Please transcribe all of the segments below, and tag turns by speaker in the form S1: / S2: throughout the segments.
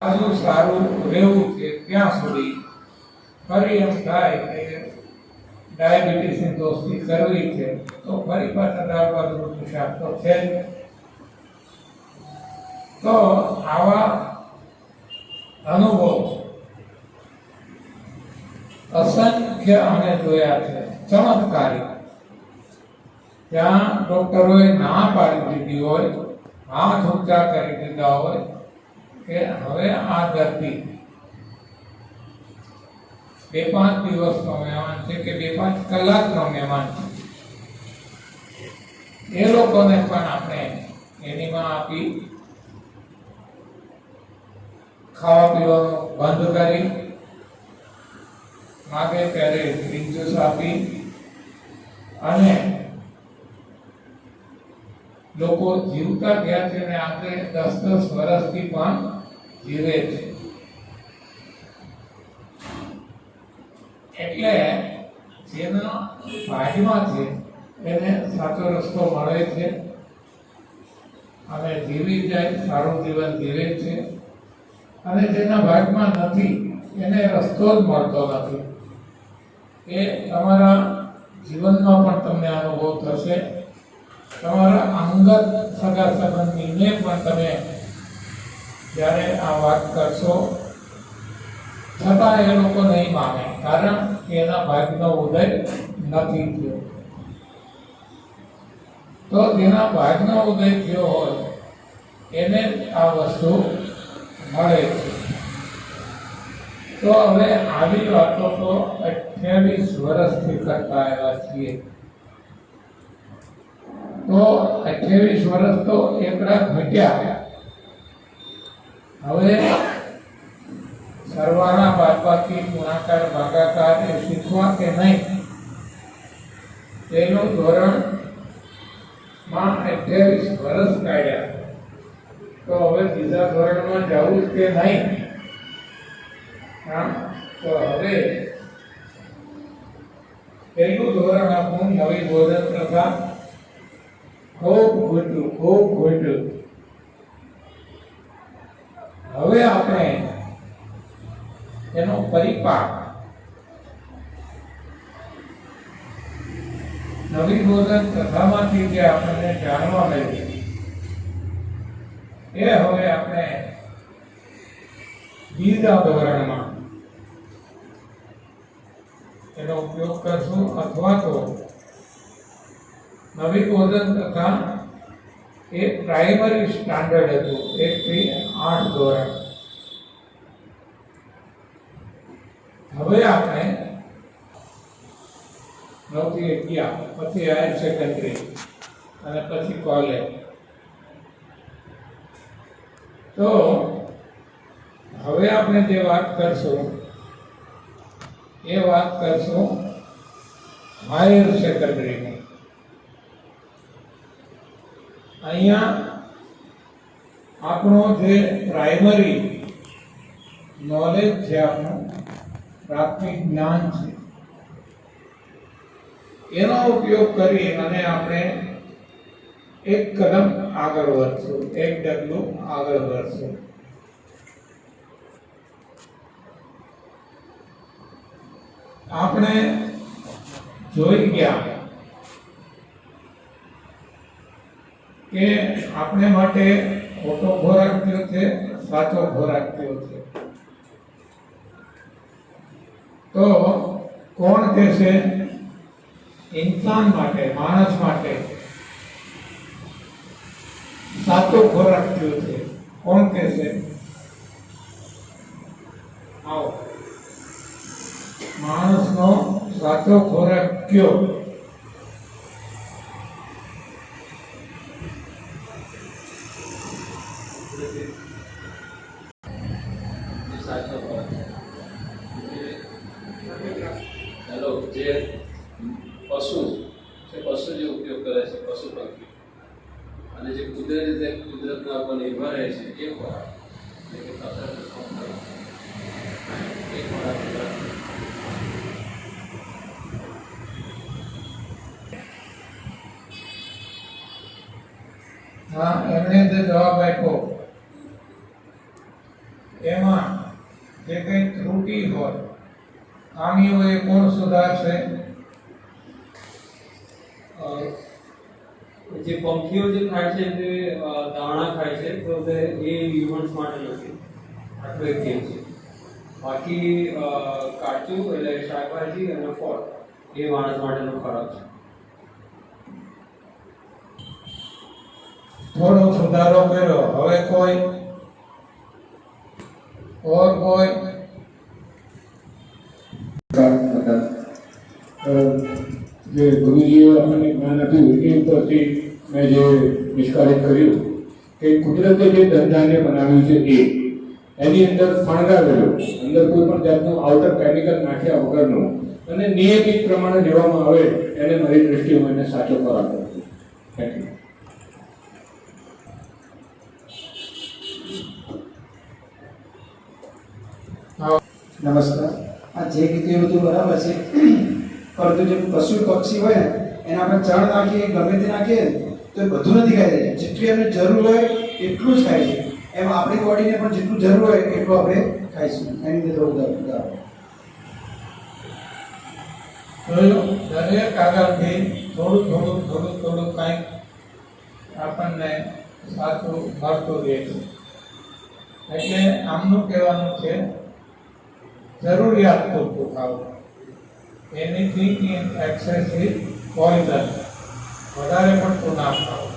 S1: સારું સારું રહેવું છે ત્યાં સુધી ફરી એમ થાય કે ડાયાબિટીસની દોસ્તી કરવી છે તો ફરી પાછા દાળ ભાત રોટલી શાક તો છે જ. તો આવા અનુભવ અસંખ્ય અમે જોયા છે, ચમત્કારી. ત્યાં ડોક્ટરોએ ના પાડી દીધી હોય, હાથ ઊંચા કરી દીધા હોય કે હવે આ દર્દી 2-5 દિવસનો મહેમાન છે કે 2-5 કલાકનો મહેમાન છે, એ લોકોને પણ આપણે એનીમાં આપી ખાવા પીવાનું બંધ કરી, માગે ત્યારે ગ્રીન જ્યુસ આપી, અને લોકો જીવતા ગયા છે ને આપણે 10-10 વર્ષથી પણ જીવે છે. એટલે જેના ભાગમાં છે એને સાચો રસ્તો મળે છે અને જીવી જાય, સારું જીવન જીવે છે. અને જેના ભાગમાં નથી એને રસ્તો જ મળતો નથી. એ તમારા જીવનમાં પણ તમને અનુભવ થશે. તમારા અંગત સગા સંબંધીને પણ તમે જ્યારે આ વાત કરશો છતાં એ લોકો નહીં માને, કારણ કે એના ભાગનો ઉદય નથી થયો. તો જેના ભાગનો ઉદય થયો હોય એને આ વસ્તુ મળે છે. તો હવે આવી વાતો તો 28 વર્ષથી કરતા આવ્યા છીએ. તો 28 વર્ષ તો એકડા ઘટ્યા. હવે સરવાળા બાદબાકી ગુણાકાર ભાગાકાર એ શીખવા કે નહીં, તેનું ધોરણમાં 28 વર્ષ કાઢ્યા. તો હવે બીજા ધોરણમાં જવું કે નહીં? તો હવે પહેલું ધોરણ આપણું નવી ભોજન પ્રથા ખૂબ ખોટું. હવે આપણે એનો પરિપાક નવી ભોજન પ્રથામાંથી જે આપણને જાણવા મળ્યું એ હવે આપણે બીજા ધોરણમાં એનો ઉપયોગ કરશું. અથવા તો નવી ભોજન પ્રથા એ પ્રાઇમરી સ્ટાન્ડર્ડ હતું, 1 થી 8 ધોરણ. હવે આપણે 9 થી 11, પછી હાયર સેકન્ડરી અને પછી કોલેજ. તો હવે આપણે જે વાત કરશું એ વાત કરશું હાયર સેકન્ડરીની. અહીંયા આપણો જે પ્રાઇમરી નોલેજ છે, આપણું પ્રાથમિક જ્ઞાન છે, એનો ઉપયોગ કરી અને આપણે એક કદમ આગળ વધશું, એક ડગલું આગળ વધશું. આપણે જોઈ ગયા કે આપણે માટે ખોટો ખોરાક કયો છે, સાચો ખોરાક કયો છે. તો કોણ કહેશે ઇન્સાન માટે, માણસ માટે સાચો ખોરાક કયો છે? કોણ કહેશે? આવો, માણસનો સાચો ખોરાક કયો?
S2: જે પશુ જે ઉપયોગ કરે છે, પશુ પંખી, અને જે કુદરતના ઉપર નિર્ભર રહે છે એ ખોરાક,
S1: હા, એમણે જે જવાબ આપ્યો એમાં જે કંઈ ત્રુટિ હોય ખામીઓ એ કોણ સુધારશે?
S3: જે પંખીઓ જે ખાય છે તે દાણા ખાય છે તો તે એ હ્યુમન્સ માટે નથી, આટલું એક કેમ છે. બાકી કાચું એટલે શાકભાજી અને ફળ એ માણસ માટેનો ખોરાક છે.
S1: થોડો સુધારો કર્યો, હવે કોઈ ઓર કોઈ?
S4: જે ગુરુજીએ આપણને જ્ઞાન આપ્યું એ ઉપરથી મેં જે નિષ્કાળિત કર્યું કે કુદરતે જે ધંધાને બનાવ્યું છે એની અંદર ફણગાવેલો, અંદર કોઈ પણ જાતનું આઉટર કેમિકલ નાખ્યા વગરનું અને નિયમિત પ્રમાણે લેવામાં આવે એને મારી દ્રષ્ટિએ હું એને સાચો ખોરાક આપું છું. Thank you.
S5: નમસ્કાર. આ જે રીતે બધું બરાબર છે, પરંતુ જે પશુ પક્ષી હોય ને એના આપણે ચણ નાખીએ ગમે તે નાખીએ તો એ બધું નથી ખાઈ રહ્યા. જેટલી એમને જરૂર હોય એટલું જ ખાય છે. એમ આપણી બોડીને પણ જેટલું જરૂર હોય એટલું આપણે ખાઈશું. એની અંદર થોડું ઉદાહરણ
S1: જોયું, દરેક આગળથી થોડું થોડું થોડું થોડું કંઈક આપણને સાચું મળતું રહે છે. એટલે આમનું કહેવાનું છે જરૂરિયાત પૂરતું ખાવું. Anything in access is poison. વધારે પડતું ના ખાવું.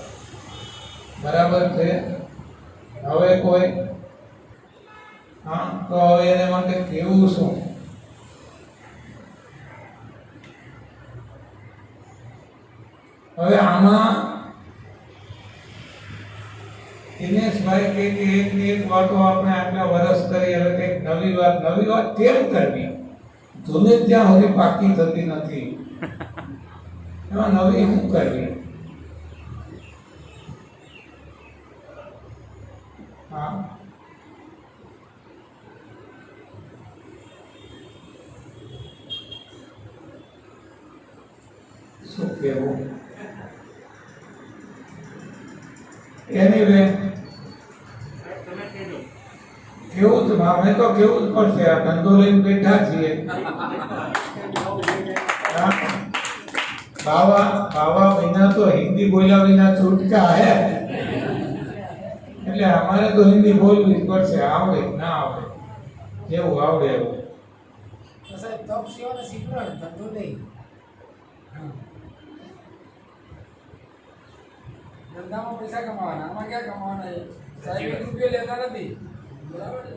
S1: બરાબર છે? હવે કોઈ? હા, તો હવે એને માટે કેવું શું? હવે આમાં દિનેશભાઈ કે એકની એક વાતો આપણે આટલા વર્ષ કરી, હવે કંઈક નવી વાત કેમ કરવી? જૂની જ્યાં સુધી પાકી થતી નથી એમાં નવી શું કરવી? હા, શું કહેવું? એનીવે કેવું જ, અમે તો કેવું જ પડશે. આ ધંધો લઈને બેઠા છીએ. બાવા વિના તો હિન્દી બોલ્યા વિના છૂટકા હે. એટલે અમારે તો હિન્દી બોલવી જ પડશે, આવડે ના આવડે, જેવું આવડે એવું.
S6: સાહેબ તપ સેવા ને શીખવાડે, ધંધો નહીં. ધંધામાં પૈસા કમાવાના, આમાં ક્યાં કમાવાના છે? સાહેબ 1 રૂપિયો લેતા નથી, બરાબર છે?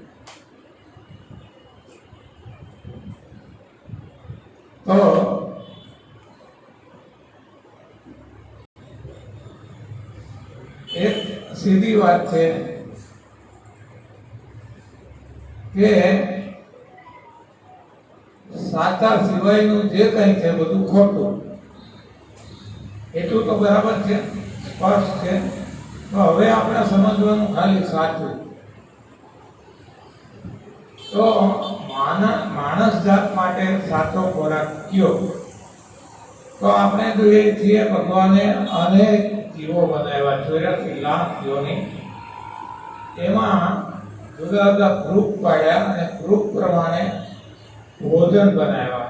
S1: તો એક સીધી વાત છે કે સાચા સિવાયનું જે કંઈ છે બધું ખોટું. એટલું તો બરાબર છે, સ્પષ્ટ છે. તો હવે આપણે સમજવાનું ખાલી સાચું. તો માણસ જાત માટે સાચો ખોરાક કયો? તો આપણે જોઈએ છીએ ભગવાને અનેક જીવો બનાવ્યા, 84 લાખ જીવોની. એમાં જુદા જુદા ગ્રુપ પાડ્યા અને ગ્રુપ પ્રમાણે ભોજન બનાવ્યા.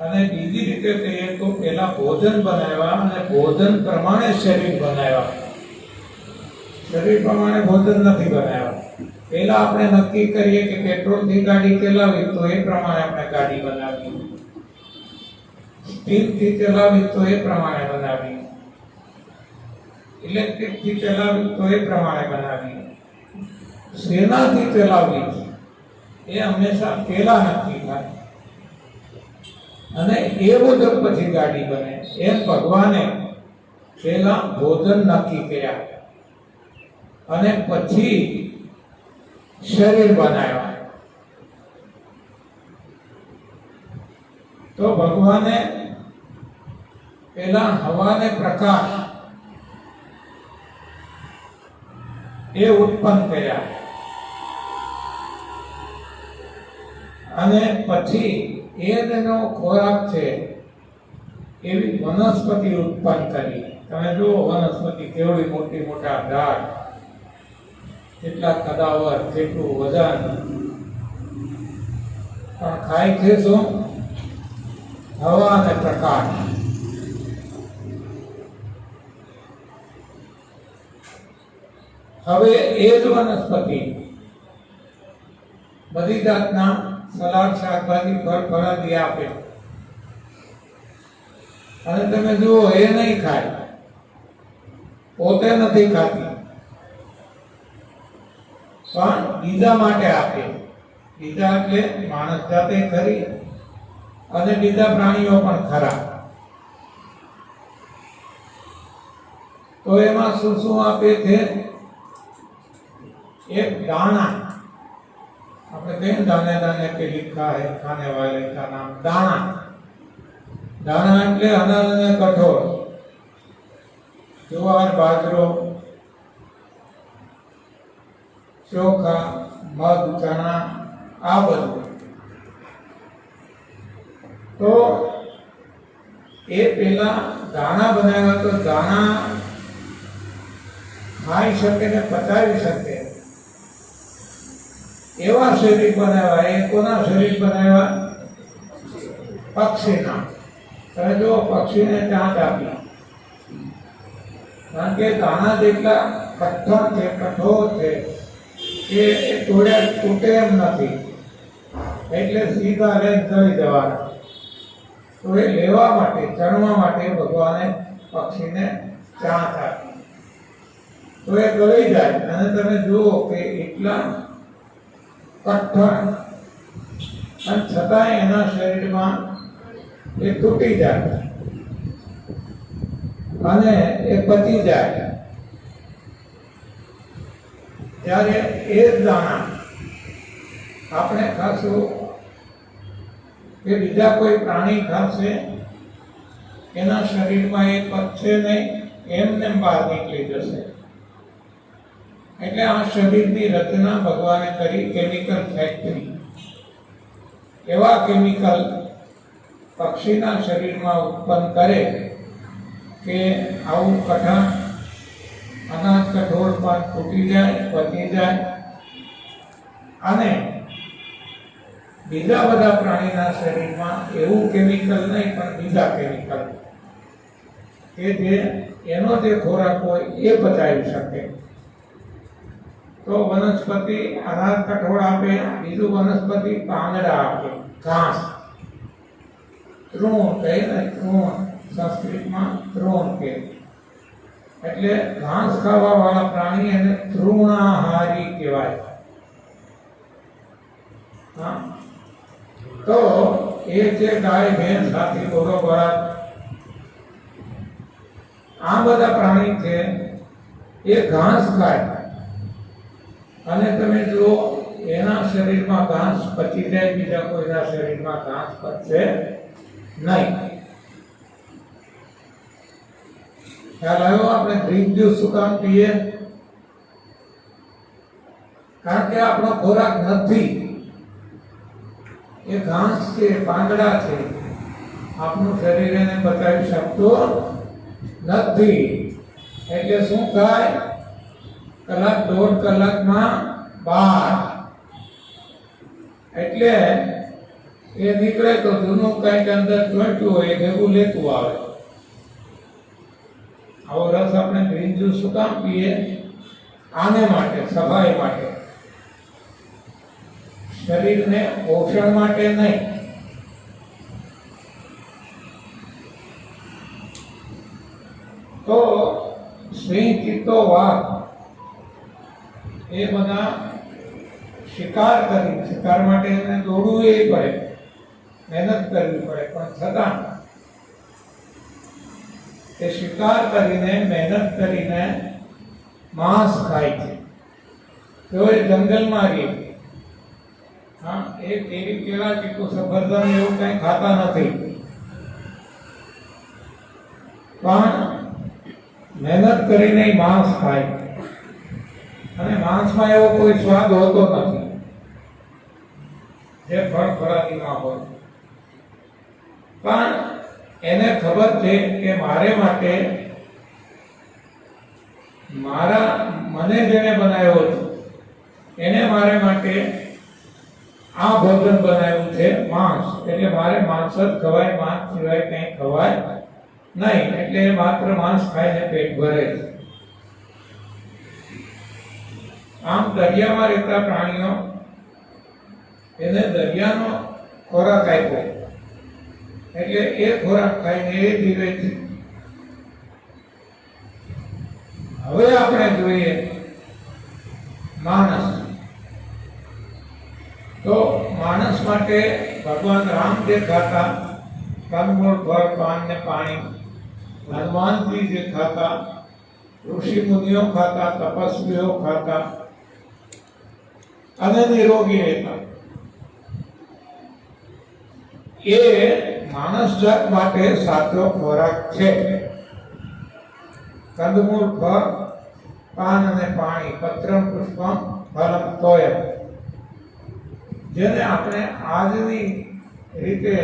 S1: અને બીજી રીતે કહીએ તો પેલા ભોજન બનાવ્યા અને ભોજન પ્રમાણે શરીર બનાવ્યા. શરીર પ્રમાણે ભોજન નથી બનાવ્યા. પેલા આપણે નક્કી કરીએ કે પેટ્રોલથી ગાડી ચલાવી તો એ પ્રમાણે આપણે ગાડી બનાવી, સ્ટીલથી ચલાવી તો એ પ્રમાણે બનાવી, ઇલેક્ટ્રિકથી ચલાવી તો એ પ્રમાણે બનાવી, સેનાથી ચલાવી એ હંમેશા પેલા નક્કી થાય અને એ મુજબ પછી ગાડી બને. એમ ભગવાને પેલા ભોજન નક્કી કર્યા અને પછી શરીર બનાવ્યા. તો ભગવાને પેલા હવાને પ્રકાશ એ ઉત્પન્ન કર્યા અને પછી એનો ખોરાક છે એવી વનસ્પતિ ઉત્પન્ન કરી. તમે જુઓ વનસ્પતિ કેવડી મોટી મોટા ઝાડ, કેટલા કદાવર, કેટલું વજન, પણ ખાય છે શું? હવા અને પ્રકાશ. હવે એ જ વનસ્પતિ બધી જાતના સલાડ, શાકભાજી, ફળ ફળાદી આપે અને તમે જુઓ એ નહીં ખાય, પોતે નથી ખાતી, પણ બીજા માટે આપે. બીજા એટલે માણસ જાતે ખરી અને બીજા પ્રાણીઓ પણ ખરા. તો એમાં શું શું આપે છે? एक दाना, આપણે કહીએ દાने दाने पे लिखा है खाने वाले का नाम दाना. દાણા એટલે અનાજ અને કઠોળ, જુવાર, બાજરો, ચોખા, મગ, ચણા, આ બધું. તો એ પેલા દાણા બનાવ્યા તો દાણા ખાઈ શકે ને પચાવી શકે એવા શરીર બનાવ્યા. એ કોના શરીર બનાવ્યા? પક્ષીના. તમે જો પક્ષીને ચાંચ આપી, કારણ કે દાણા જેટલા કઠણ છે, કઠોર છે કે એ તોડ્યા તૂટે એમ નથી, એટલે સીધા લઈને ચડી જવાના. તો એ લેવા માટે, ચણવા માટે ભગવાને પક્ષીને ચાંચ આપી. તો એ ગળી જાય અને તમે જુઓ કે એટલા કઠણ અને છતાંય એના શરીરમાં એ તૂટી જાય અને એ પચી જાય. ત્યારે એ જ દાણા આપણે ખાશું કે બીજા કોઈ પ્રાણી ખાશે, એના શરીરમાં એ પચશે નહીં, એમને બહાર નીકળી જશે. એટલે આ શરીરની રચના ભગવાને કરી કેમિકલ ફેક્ટરી. એવા કેમિકલ પક્ષીના શરીરમાં ઉત્પન્ન કરે કે આવું કઠણ અનાજ, કઠોળ પણ તૂટી જાય, પચી જાય. અને બીજા બધા પ્રાણીના શરીરમાં એવું કેમિકલ નહીં, પણ બીજા કેમિકલ કે જે એનો જે ખોરાક હોય એ પચાવી શકે. તો વનસ્પતિ અનાજ, કઠોળ આપે, બીજું વનસ્પતિ પાંદડા આપે, ઘાસ, તૃણ કહે ને, તૃણ સંસ્કૃતમાં તૃણ કહે. એટલે ઘાસ ખાવા વાળા પ્રાણી એને તૃણાહારી કહેવાય. હા, તો એ જે ગાય, ભેંસ, હાથી, ઘોડો, બળદ, આ બધા પ્રાણી છે એ ઘાસ ખાય. અને તમે જુઓ એના શરીરમાં ઘાસ પચી જાય, બીજા કોઈના શરીરમાં ઘાસ પચશે નહીં. ખ્યાલ આવ્યો? આપણે ગ્રીન જ્યુસ શું કામ પીએ? કારણ કે આપણો ખોરાક નથી, એ ઘાસ છે, પાંદડા છે. આપણું શરીર એને પચાવી શકતું નથી. એટલે શું થાય? કલાક, દોઢ કલાકમાં બહાર. એટલે એ નીકળે તો જૂનું કંઈક અંદર ચોંટ્યું હોય એ ભેગું લેતું આવે. આવો રસ આપણે ગ્રીન જ્યુસ શું કામ પીએ? આને માટે, સફાઈ માટે, શરીરને પોષણ માટે નહીં. તો સિંહ, ચિત્તો, વાઘ એ બધા શિકાર કરી, શિકાર માટે એને દોડવું એ પડે, મહેનત કરવી પડે, પણ છતાં એ શિકાર કરીને, મહેનત કરીને માંસ ખાય છે. તેઓ જંગલમાં રહે. હા, એ કેરી, કેળા, ચીકુ, સફરજન એવું કઈ ખાતા નથી, પણ મહેનત કરીને માંસ ખાય. અને માંસમાં એવો કોઈ સ્વાદ હોતો નથી જે ફળ ફળાદીમાં હોય. પણ એને ખબર છે કે મારે માટે, મને જેને બનાવ્યો છે એને મારે માટે આ ભોજન બનાવ્યું છે માંસ, એટલે મારે માંસ જ ખવાય, માંસ સિવાય કંઈ ખવાય નહીં, એટલે એ માત્ર માંસ ખાઈને પેટ ભરે છે. આમ દરિયામાં રહેતા પ્રાણીઓ એને દરિયાનો ખોરાક આપ્યો એટલે એ ખોરાક ખાઈને એ જીવે છે. હવે આપણે જોઈએ માણસ. તો માણસ માટે ભગવાન રામ જે ખાતા કંદમૂળ, ફળ, પાન ને પાણી, હનુમાનજી જે ખાતા, ઋષિ મુનિઓ ખાતા, તપસ્વીઓ ખાતા અને નિરોગી રહેતા, એ માણસ જાત માટે સાચો ખોરાક છે. કંદમૂળ, ફળ, પાન અને પાણી, પત્રમ પુષ્પમ ફલમ તોયમ, જેને આપણે આજની રીતે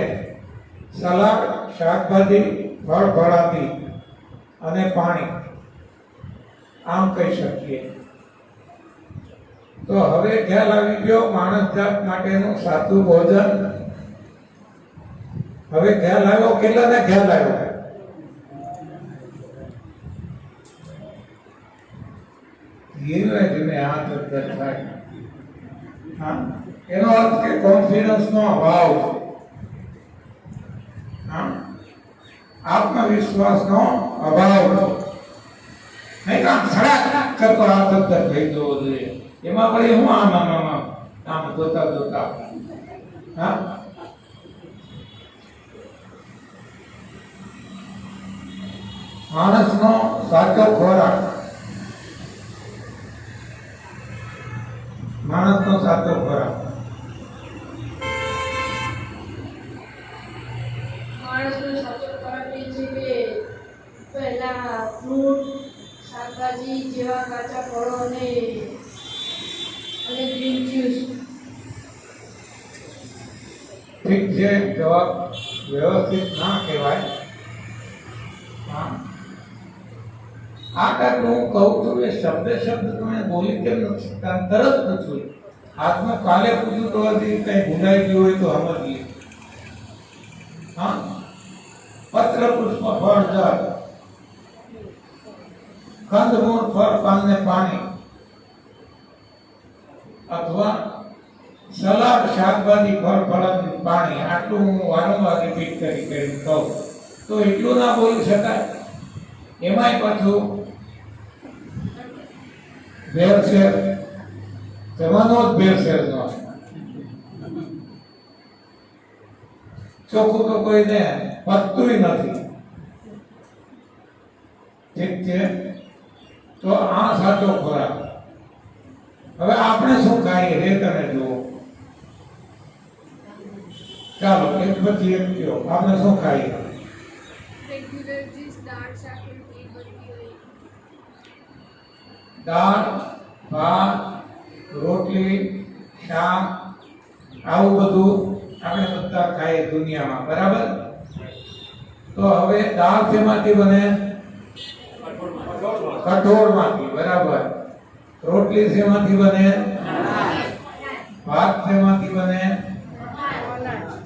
S1: સલાડ, શાકભાજી, ફળ ફળાદી અને પાણી આમ કહી શકીએ. તો હવે ખ્યાલ આવી ગયો માણસ જાત માટેનું સાચું ભોજન. હવે ખ્યાલ આવ્યો? કેટલાને ખ્યાલ આવ્યો? ધીમે ધીમે હાથ અંદર થાય. હા, એનો અર્થ કે કોન્ફિડન્સ નો અભાવ છે. હા, આત્મવિશ્વાસ નો અભાવ છે. નહીં કામ સડા કરતો હાથ અંદર થઈ જવો જોઈએ. એમાં વળી હું આમ જોતા હા, માણસનો સાચો ખોરાક, માણસનો સાચો ખોરાક
S7: માણસનો સાચો ખોરાક એ છે કે પહેલા ફ્રૂટ, શાકભાજી જેવા કાચા ફળો અને ગ્રીન જ્યુસ.
S1: ઠીક છે, જવાબ વ્યવસ્થિત ના કહેવાય. હા, આ ટાઈપનું હું કહું છું એ શબ્દ તમે બોલી કેમ નથી શકતા? તરત પૂછું. હાથમાં કાલે પૂછ્યું તો હજી કંઈ ભૂલાઈ ગયું હોય તો સમજીએ. હા, પત્ર, પુષ્પ, ફળ, જળ, કંદમૂળ, ફળ, પાન ને પાણી, અથવા સલાડ, શાકભાજી, ફળ, ફળાદી, પાણી, આટલું હું વારંવાર રિપીટ કરી કહું તો એટલું ના બોલી શકાય. એમાંય પાછું ભેળસેળ, જવાનો જ ભેળસેળ નો. ચોખ્ખું તો કોઈને પતતું નથી. ઠીક છે, તો આ સાચો ખોરાક. હવે આપણે શું ખાઈએ એ તમે જુઓ. ચાલો એક પછી એક કહો, આપણે શું ખાઈએ?
S7: રેગ્યુલર ડીશ, દાળ, શાક, રોટલી, બધી હોય.
S1: દાળ, ભાત, રોટલી, શાક, આવું બધું આપણે બધા ખાઈએ દુનિયામાં, બરાબર? તો હવે દાળ શેમાંથી બને? કઠોળમાંથી, બરાબર. રોટલી શેમાંથી બને? ભાત શેમાંથી બને?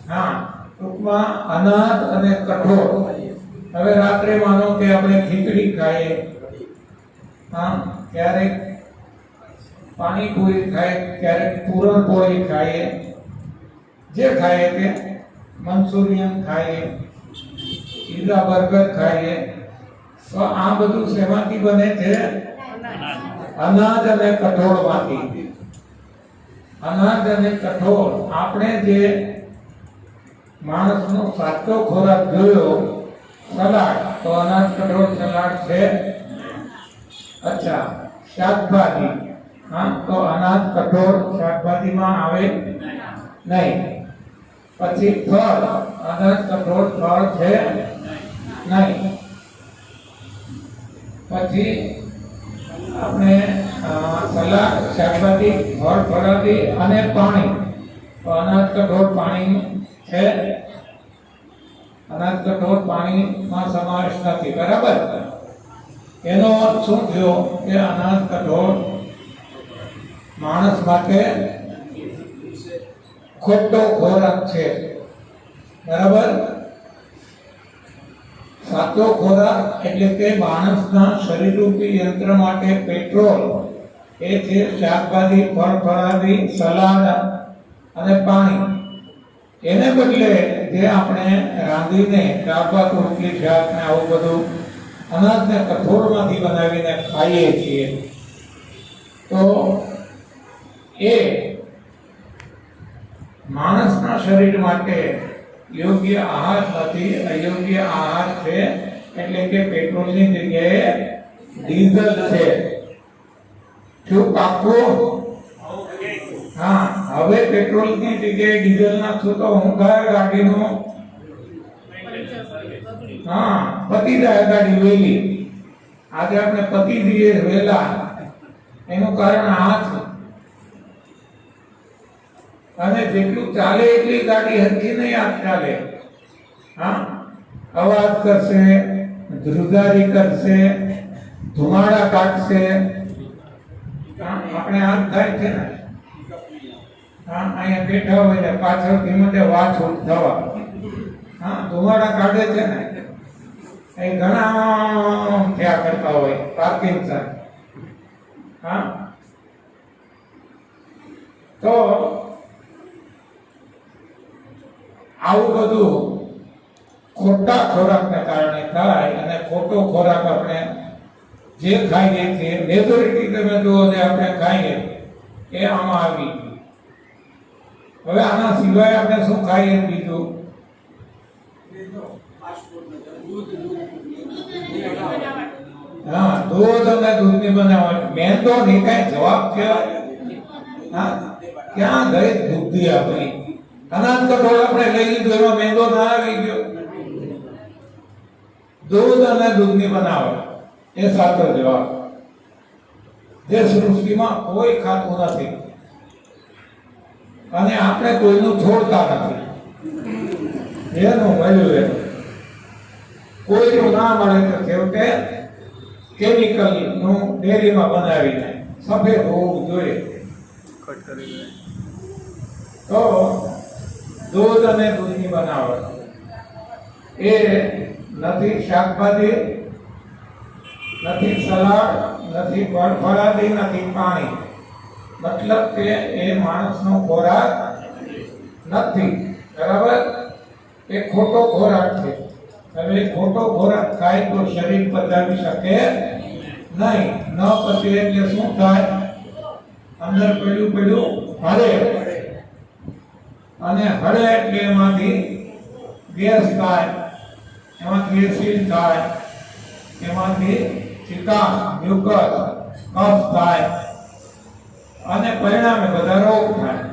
S1: હા, ટૂંકમાં અનાજ અને કઠોળ. હવે રાત્રે માનો કે આપણે ખીચડી ખાઈએ, હા, ક્યારેક પાણીપુરી ખાઈએ, ક્યારેક પૂરણપોળી ખાઈએ, જે ખાઈએ તે, મંચુરિયન ખાઈએ, પીઝા, બર્ગર ખાઈએ, તો આ બધું શેમાંથી બને છે? અનાજ અને કઠોળમાંથી. અનાજ અને કઠોળ. આપણે જે માણસનો સાચો ખોરાક જોયો સલાડ, તો અનાજ, કઠોળ, સલાડ છે. અચ્છા, શાકભાજી, હા, તો અનાજ, કઠોળ, શાકભાજીમાં આવે નહીં. પછી ફળ, અનાજ, કઠોળ, ફળ છે નહીં. પછી આપણે સલાડ, શાકભાજી, ફળ ફળાદી અને પાણી, તો અનાજ, કઠોળ, પાણી છે. અનાજ, કઠોળ, પાણીમાં સમાવેશ નથી, બરાબર? એનો અર્થ શું થયો કે અનાજ, કઠોળ માણસ માટે ખોટો ખોરાક છે, બરાબર? સાચો ખોરાક એટલે કે માણસના શરીરરૂપી યંત્ર માટે પેટ્રોલ એ છે શાકભાજી, ફળ ફળાદી, સલાડ અને પાણી. એને બદલે જે આપણે રાંધીને દાળ ભાત, રોટલી, શાક ને આવું બધું અનાજને કઠોળમાંથી બનાવીને ખાઈએ છીએ, તો એ માણસના શરીર માટે યોગ્ય આહાર નથી, અયોગ્ય આહાર છે. એટલે કે પેટ્રોલની જગ્યાએ ડીઝલ છે. શું પાકું? હા, હવે પેટ્રોલની જગ્યાએ ડીઝલ નાખશું તો હું થાય ગાડીનું? હા, પતી જાય ગાડી વહેલી. આજે આપણે પતી જઈએ વહેલા, એનું કારણ આ છે. અને જેટલું ચાલે એટલી ગાડી હરખી નહીં આપ ચાલે. હા, અવાજ કરશે, ધ્રુજારી કરશે, ધુમાડા કાઢશે. આપણે આમ થાય છે ને, હા, અહીંયા બેઠા હોય ને પાછળથી મને વાત થવા, હા, ધુમાડા કાઢે છે ને, એ ઘણા થયા કરતા હોય, પાર્કિન્સન. હા, તો આવું બધું ખોટા ખોરાકને કારણે થાય. અને ખોટો ખોરાક આપણે જે ખાઈએ છીએ, મેજોરિટી તમે જુઓ જે આપણે ખાઈએ એ આમાં આવી ગયું. હવે આના સિવાય આપણે શું ખાઈએ? બીજું હા, દૂધ અને દૂધની બનાવટ. મેંદો ની કઈ જવાબ છે? હા, ક્યાં ગઈ બુદ્ધિ આપણી? અનાજ કઠોળ આપણે લઈ લીધું, એમાં મેંદો ના આવી ગયો? દૂધ અને દૂધની બનાવટ એ સાચો જવાબ. જે સૃષ્ટિમાં કોઈ ખાતું નથી અને આપણે કોઈનું છોડતા નથી. એનું મળ્યું એનું કોઈનું ના મળે તો છેવટે કેમિકલ નું ડેરીમાં બનાવીને સફેદ હોવું જોઈએ. તો દૂધ અને દૂધની બનાવટ એ નથી શાકભાજી, નથી સલાડ, નથી ફળ ફળાદી, નથી પાણી. મતલબ કે એ માણસનો ખોરાક નથી, બરાબર? એ ખોટો ખોરાક છે. હવે ખોટો ખોરાક ખાય તો શરીર પચાવી શકે નહીં. ન પચે એટલે શું થાય? અંદર પડ્યું હળે, અને હળે એટલે એમાંથી ગેસ થાય, એમાંથી એસિડ થાય, એમાંથી ચિકાસ, મ્યુકસ, કફ થાય અને પરિણામે બધા રોગ થાય.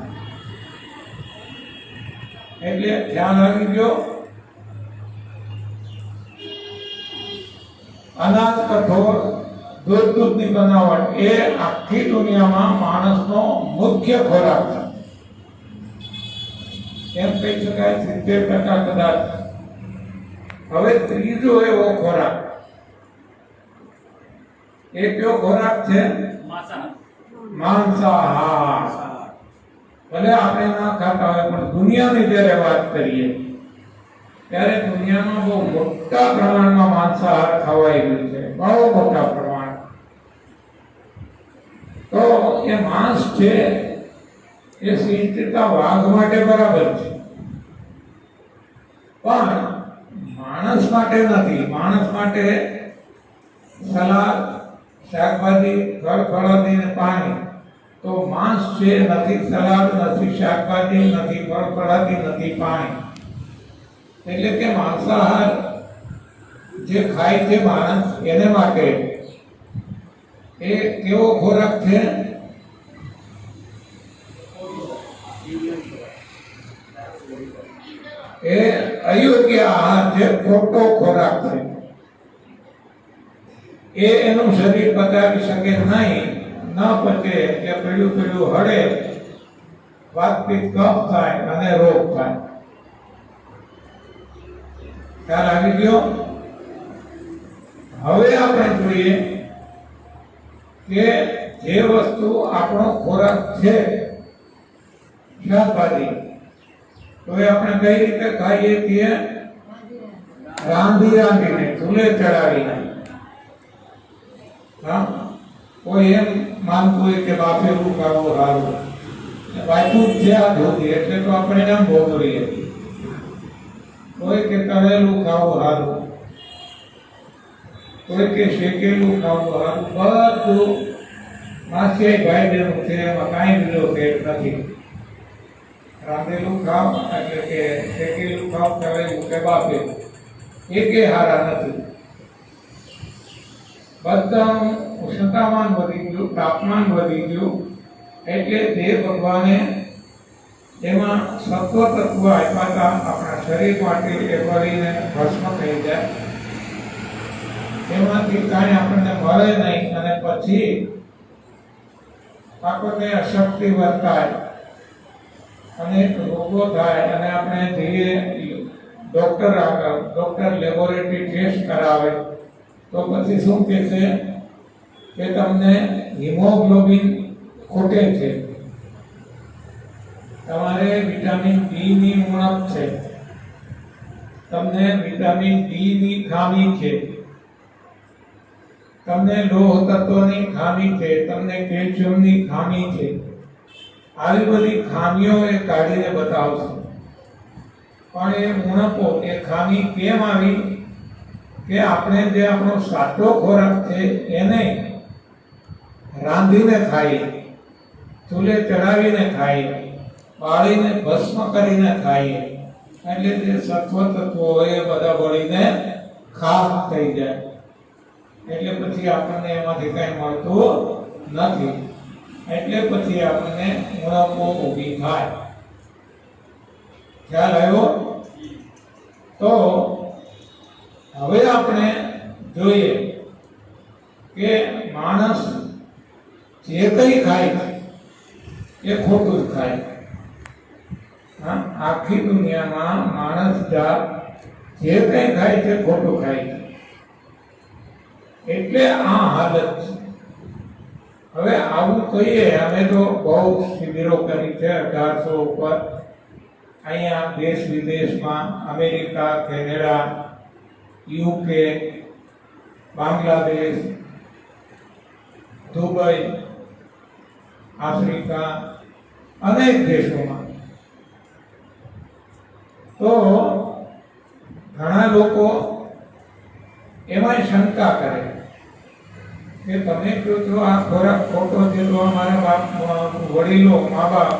S1: એટલે ધ્યાન આવી ગયો. અનાજ, કઠોળ, દૂધની બનાવટ એ આખી દુનિયામાં માણસનો મુખ્ય ખોરાક છે. એમ કહી શકાય 70% કદાચ. હવે ત્રીજો એવો ખોરાક, એ કયો ખોરાક છે? માંસાહાર. ભલે આપણે ના ખાતા હોય, પણ દુનિયાની જ્યારે વાત કરીએ ત્યારે દુનિયામાં બહુ મોટા પ્રમાણમાં માંસાહાર ખવાઈ રહ્યું છે, બહુ મોટા પ્રમાણ. તો એ માંસ છે એ સિંહતા વાઘ માટે બરાબર છે, પણ માણસ માટે નથી. માણસ માટે સલાડ, શાકભાજી, ફળ ફળાદી અને પાણી. તો માંસ છે નથી સલાડ, નથી શાકભાજી, નથી ફળ ફળાદી, નથી પાણી. એટલે કે માંસાહાર જે ખાય છે માણસ, એને માટે એ કેવો ખોરાક છે? એ અયોગ્ય આહાર છે, ખોટો ખોરાક છે. એનું શરીર પચાવી શકે નહીં. ન પચે કે પડ્યું હળે, વાતપિત્ત, કફ થાય અને રોગ થાય. ખ્યાલ આવી ગયો? હવે આપણે જોઈએ કે જે વસ્તુ આપણો ખોરાક છે, શાકભાજી, તો એ આપણે કઈ રીતે ખાઈએ છીએ? રાંધીને ચૂલે ચડાવીને. હા, કોઈ એમ માનતું હોય કે બાફેલું ખાવું સારું, બાફું જ છે આ ધોતી, એટલે તો આપણે એમ ભોગવીએ. કોઈ કે તળેલું ખાવું સારું, કોઈ કે શેકેલું ખાવું સારું, બધું માસિયાઈ ભાઈ દેવું છે, એમાં કાંઈ બીજો ફેર નથી. રાંધેલું ખાવ એટલે કે શેકેલું ખાવ, તળેલું કે બાફેલું, એકે હારા નથી. બધાનું ઉષ્ણતામાન વધી ગયું, તાપમાન વધી ગયું, એટલે તે ભગવાને એમાં સત્વ તત્વ આપ્યા હતા આપણા શરીર માટે, એ ભરીને ભસ્મ થઈ જાય, એમાંથી કાંઈ આપણને મળે નહીં, અને પછી આપણને અશક્તિ વર્તાય અને રોગો થાય, અને આપણે જઈએ ડોક્ટર આગળ, ડોક્ટર લેબોરેટરી ટેસ્ટ કરાવે તો પછી શું કહે છે કે તમને હિમોગ્લોબિન ખોટે છે, તમારે વિટામિન ડી ની ઉણપ છે, તમને વિટામિન ડી ની ખામી છે, તમને લોહ તત્વની ખામી છે, તમને કેલ્શિયમની ખામી છે. આવી બધી ખામીઓ એ કાઢીને બતાવશે. પણ એ ઉણપો, એ ખામી કેમ આવી? કે આપણે જે આપણો સાચો ખોરાક છે એને રાંધીને ખાઈએ, ચૂલે ચડાવીને ખાઈએ, બાળીને ભસ્મ કરીને ખાઈએ, એટલે જે સત્વ તત્વો હોય એ બધા બળીને ખાખ થઈ જાય. એટલે પછી આપણને એમાંથી કઈ મળતું નથી, એટલે પછી આપણને ઉણપો ઊભી થાય. ખ્યાલ આવ્યો? તો હવે આપણે જોઈએ કે માણસ જે કંઈ ખાય છે એ ખોટું જ ખાય. હા, આખી દુનિયામાં માણસ જાત જે કંઈ ખાય છે ખોટું ખાય છે, એટલે આ હાલત છે. હવે આવું કહીએ, અમે તો બહુ શિબિરો કરી છે, 1800 ઉપર, અહીંયા દેશ વિદેશમાં, America, Canada, UK, Bangladesh, Dubai, Africa, અનેક દેશોમાં. તો ઘણા લોકો એમાં શંકા કરે કે તમે કહો છો આ ખોરાક ખોટો છે, તો અમારા બાપ વડીલો, મા બાપ,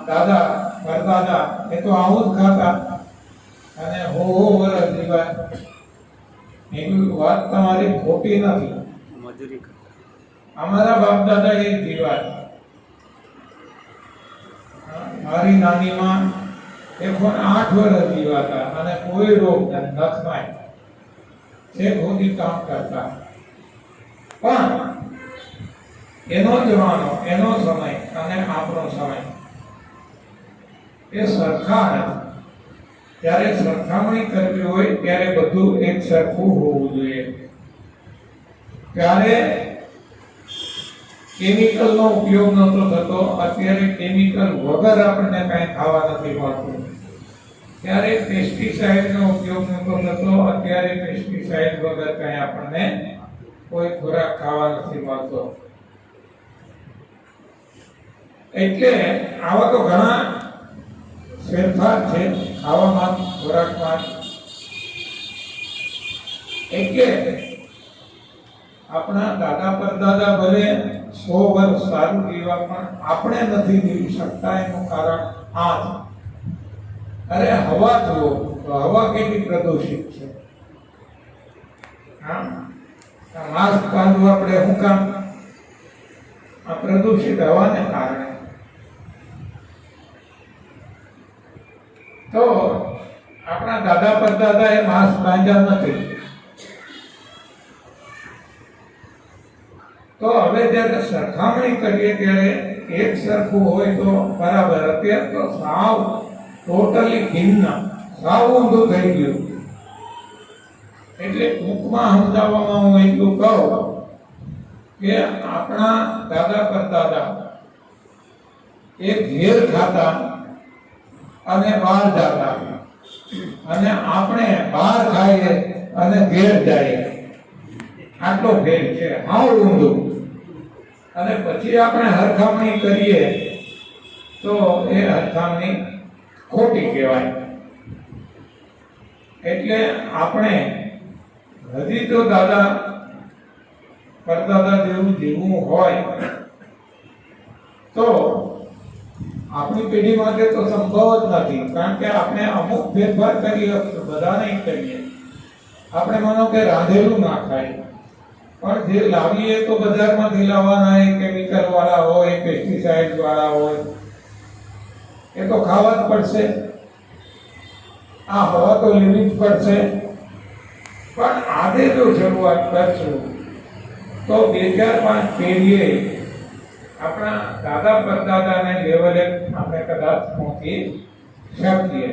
S1: દાદા પરદાદા એ તો આવું જ ખાતા અને હો વર્ષ જીવાય. એવી વાત તમારી ખોટી નથી. અમારા બાપ દાદા એ જીવાય. મારી નાનીમાં 108 વર્ષ જીવાતા અને કોઈ રોગ નથમાય, છે ખોટી કામ કરતા. પણ એનો જવાનો, એનો સમય અને આપણો સમય એ સરખા નથી. ત્યારે સરખામણી કરવી હોય ત્યારે બધું એક સરખું હોવું જોઈએ. ત્યારે કેમિકલનો ઉપયોગ નહોતો થતો, અત્યારે કેમિકલ વગર આપણને કાંઈ ખાવા નથી મળતું. ત્યારે પેસ્ટિસાઇડનો ઉપયોગ નહોતો થતો, અત્યારે પેસ્ટિસાઇડ વગર કાંઈ આપણને કોઈ ખોરાક ખાવા નથી મળતો. એટલે આવા તો ઘણા ફેરફાર છે ખાવામાં, ખોરાકમાં. એટલે આપણા દાદા પરદાદા ભલે 100 વર્ષ સારું જીવા, પણ આપણે નથી જીવી શકતા. એનું કારણ આ છે. અરે હવા જુઓ તો હવા કેટલી પ્રદૂષિત છે. હા, માસ્ક બાંધવું આપણે શું કામ? આ પ્રદૂષિત હવાને કારણે. તો આપણા દાદા પરદાદા એ માસ્ક બાંધ્યા નથી. તો હવે જ્યારે સરખામણી કરીએ ત્યારે એક સરખું હોય તો બરાબર. અત્યારે તો સાવ ટોટલી ભિન્ન, સાવ ઊંધું થઈ ગયું. એટલે ટૂંકમાં સમજાવવામાં હું એટલું કહું કે આપણા દાદા પરદાદા એ ઘેર ખાતા અને બહાર જતા, અને આપણે બહાર ખાઈએ અને ઘેર જઈએ, આટલો ફેર છે, હાવ ઊંધું. અને પછી આપણે હરખામણી કરીએ તો એ હરખામણી ખોટી કહેવાય. એટલે આપણે હજી તો દાદા પરદાદા જેવું જીવવું હોય તો આપણી પેઢી માટે તો સંભવ જ નથી, કારણ કે આપણે અમુક ફેરફાર કરીએ, બધા નહીં કરીએ. આપણે માનો કે રાંધેલું ના ખાય, પણ જે લાવીએ તો બજારમાંથી લાવવાના, એ કેમિકલ વાળા હોય, પેસ્ટિસાઇડ વાળા હોય, એ તો ખાવા જ પડશે. આ હવા તો લેવી જ પડશે. પણ આજે જો શરૂઆત કરશું તો 2-4-5 પેઢીએ આપણા દાદા પરદાદાને લેવલે આપણે કદાચ પહોંચી શકીએ.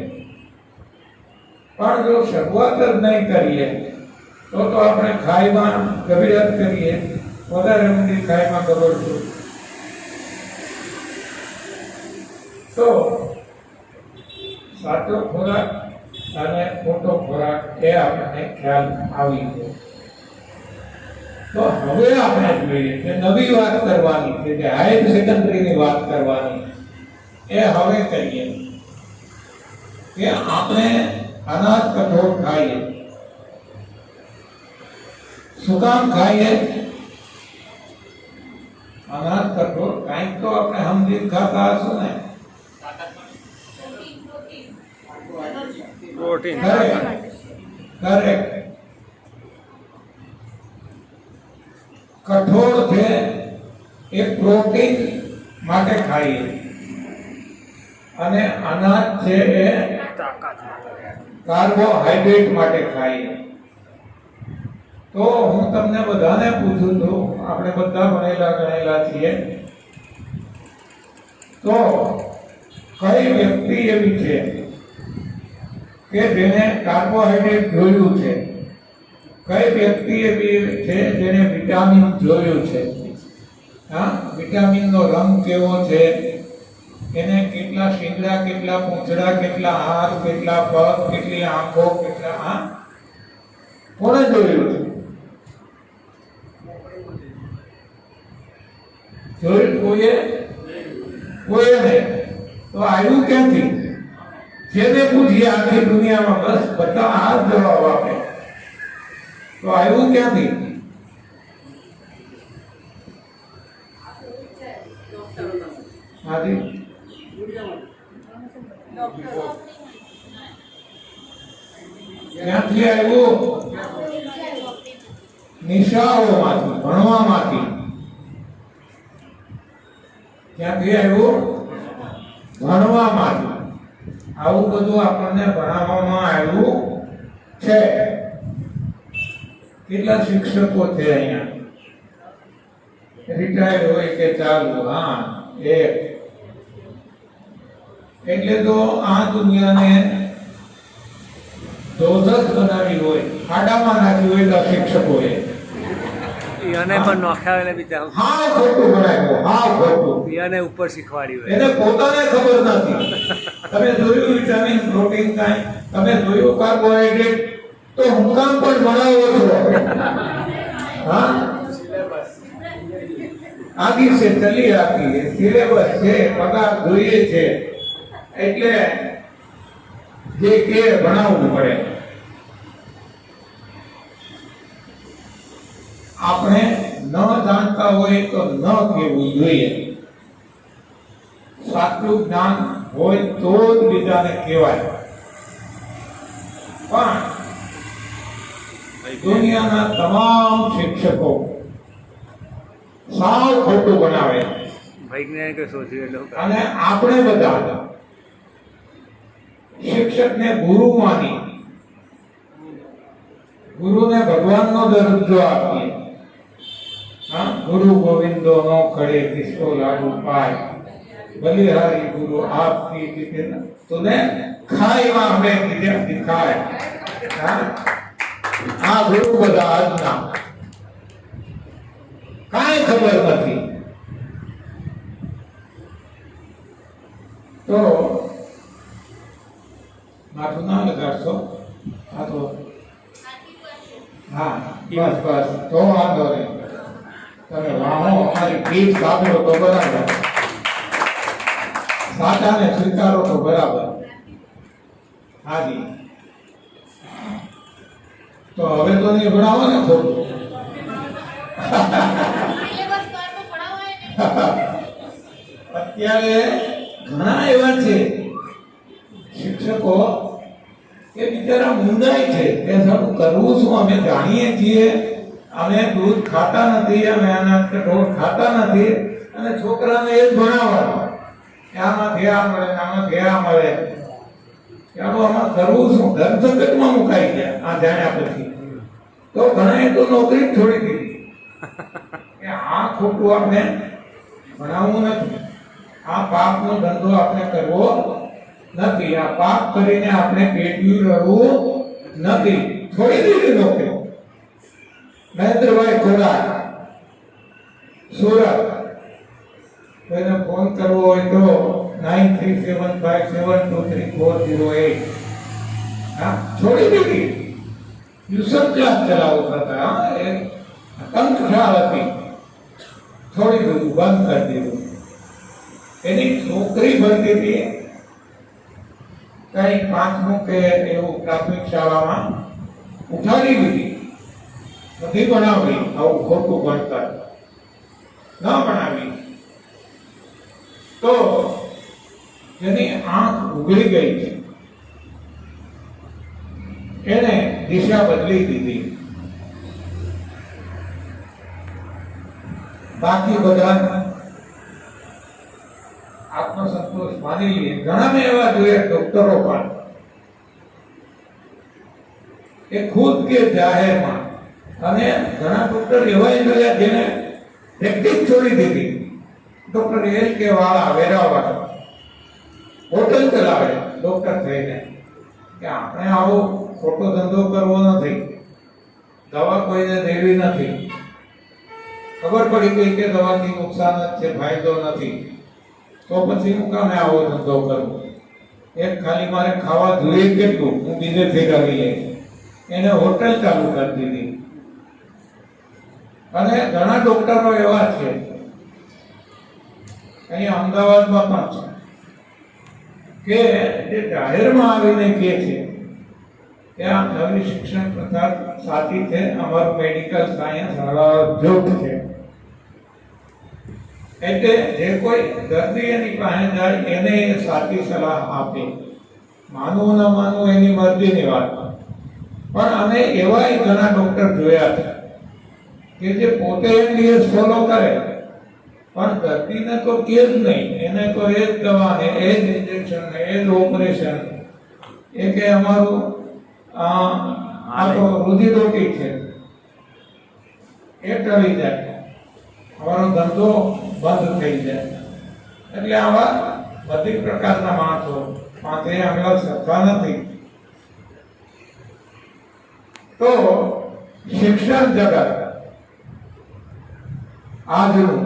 S1: પણ જો શરૂઆત જ નહીં કરીએ તો આપણે ખાઈમાં ગભીરત કરીએ, વધારે ઊંડી ખાઈમાં ગભરશું તો સાચો ખોરાક અને ખોટો ખોરાક એ આપણને ખ્યાલ આવી ગયો. તો હવે આપણે જોઈએ કે નવી વાત કરવાની છે, જે હાયર સેકન્ડરીની વાત કરવાની, એ હવે કરીએ કે આપણે અનાજ કઠોળ ખાઈએ. શું કામ ખાઈએ? અનાજ કઠોળ કાંઈક તો આપણે સમજીને ખાતા હશું ને. કરેક્ટ. કઠોળ છે એ પ્રોટીન માટે ખાઈએ, અને અનાજ છે એ કાર્બોહાઈડ્રેટ માટે ખાઈએ. તો હું તમને બધાને પૂછું છું, આપણે બધા ભણેલા ગણેલા છીએ, તો કઈ વ્યક્તિ એવી છે કે જેને કાર્બોહાઈડ્રેટ જોયું છે? કઈ વ્યક્તિ એવી છે જેને વિટામિન જોયું છે? હા, વિટામિનનો રંગ કેવો છે, એને કેટલા શીંગડા, કેટલા પૂંછડા, કેટલા હાથ, કેટલા પગ, કેટલી આંખો, કેટલા, હા, કોણે જોયું છે? જોયું કોઈએ? કોઈએ નહીં. તો આવ્યું ક્યાંથી? જેને પૂછીએ આખી દુનિયામાં, બસ બધા આ જ જવાબ આપે. તો આવ્યું ક્યાંથી? હાજી, ક્યાંથી આવ્યું? નિશાળોમાંથી, ભણવામાંથી. ક્યાંથી આવ્યું? ભણવામાંથી. આવું બધું આપણને ભણાવવામાં આવ્યું છે. કેટલા શિક્ષકો છે અહીંયા? રિટાયર હોય કે ચાલુ? હા, એક. એટલે તો આ દુનિયાને દોષક બનાવી હોય, ખાડામાં નાખી હોય તો શિક્ષકોએ
S8: એને પણ નોખાવેલે બિચારો
S1: હા ખોટું બનાવ્યું, હા ખોટું.
S8: એને ઉપર શીખવાડ્યું
S1: એને પોતાને ખબર નથી. તમે જોયું વિટામિન, પ્રોટીન કાંઈ? તમે જોયું કાર્બોહાઈડ્રેટ? તો હું કામ પણ ભણાવો છો? હા, આગે છે, ચલી આતી સિલેબસ છે, પગાર જોઈએ છે, એટલે જે કે ભણાવવું પડે. આપણે ન જાણતા હોય તો ન કહેવું જોઈએ. સાચું જ્ઞાન હોય તો જ બીજાને કહેવાય. પણ દુનિયાના તમામ શિક્ષકો સાવ ખોટું બનાવે,
S8: વૈજ્ઞાનિકો શોધ્યું એટલે
S1: અને આપણે બધા શિક્ષકને ગુરુ માની, ગુરુને ભગવાનનો દરજ્જો આપીએ. હા, ગુરુ ગોવિંદો નો ખડે કિસકો લાડુ પાય, બલિહારી ગુરુ આપતી કીધે તુને ખાઈમાં હમે કીધે દિખાય. હા, આ ગુરુ બધા આજના કાંઈ ખબર નથી. તો માથું ના લગાડશો. હા તો હા બસ બસ તો વાંધો નહીં. તમે વાહો અમારી ગીત સાંભળો તો બરાબર, સાચાને સ્વીકારો તો બરાબર. હાજી તો હવે તો નહીં ભણાવો ને ખોટું. અત્યારે ઘણા એવા છે શિક્ષકો કે બિચારા મુંડાય છે કે સારું કરવું શું, અમે જાણીએ છીએ, અમે દૂધ ખાતા નથી, અમે આના ઢોર ખાતા નથી, અને છોકરાને એ જ ભણાવવાનું કે આમાંથી આ મળે ને આમાંથી આ મળે. ચાલો આમાં કરવું શું, ધરધકટમાં મુકાઈ ગયા આ જાણ્યા પછી. તો ઘણાએ તો નોકરી જ છોડી દીધી કે આ ખોટું આપણે ભણાવવું નથી, આ પાપનો ધંધો આપણે કરવો નથી, આ પાપ કરીને આપણે પેટ્યું રડવું નથી. છોડી દીધી નોકરી. મહેન્દ્રભાઈ ખોડા સુરત, કોઈને ફોન કરવો હોય તો 9375723408. હા છોડી દીધી. ટ્યુશન ક્લાસ ચલાવતા હતા, એ કંઠશાળ હતી, છોડી દીધું, બંધ કરી દીધું. એની છોકરી ભણતી હતી કઈ 5મું કે એવું પ્રાથમિક શાળામાં, ઉઠાડી દીધી, નથી ભણાવી. આવું ખોટું ભણતર ન ભણાવી તો જેની આંખ ઉઘડી ગઈ છે એને દિશા બદલી દીધી. બાકી બધા આત્મસંતોષ માની લઈએ. ઘણા મેં એવા જોયા ડોક્ટરો પણ એ ખુદ કે જાહેરમાં, અને ઘણા ડોક્ટર એવા જોયા જેને પ્રેક્ટિસ છોડી દીધી. ડોક્ટર એલ કે વાળા વેરાવાળા હોટલ ચલાવે ડોક્ટર થઈને કે આપણે આવો ખોટો ધંધો કરવો નથી, દવા કોઈને દેવી નથી. ખબર પડી ગઈ કે દવાથી નુકસાન જ છે, ફાયદો નથી, તો પછી હું કામે આવો ધંધો કરવો. એક ખાલી મારે ખાવા જોઈએ કેટલું, હું બીજે ભેગા લઈ એને હોટલ ચાલુ કરી દીધી. અને ઘણા ડોક્ટરો એવા છે, અહીંયા અમદાવાદમાં પણ છે, કે જે જાહેરમાં આવીને કહે છે કે આ નવી શિક્ષણ પ્રથા સાચી છે, અમારું મેડિકલ સાયન્સ હળજોત છે. એટલે જે કોઈ દર્દી એની પાસે જાય એને સાચી સલાહ આપે. માનવું ન માનવું એની મરજીની વાત, પણ અમે એવાય ઘણા ડોક્ટર જોયા છે કે જે પોતે એમડીએસ ફોલો કરે પણ દર્દીને તો કે જ નહીં, એને તો એ જ દવા ને એ જ ઇન્જેક્શન ને એ જ ઓપરેશન, એ કે અમારું આ તો રોજીરોટી છે એ ટળી જાય, અમારો ધંધો બંધ થઈ જાય. એટલે આવા બધી પ્રકારના માણસો માટે આમલા સરખા નથી. તો શિક્ષણ જગત આજનું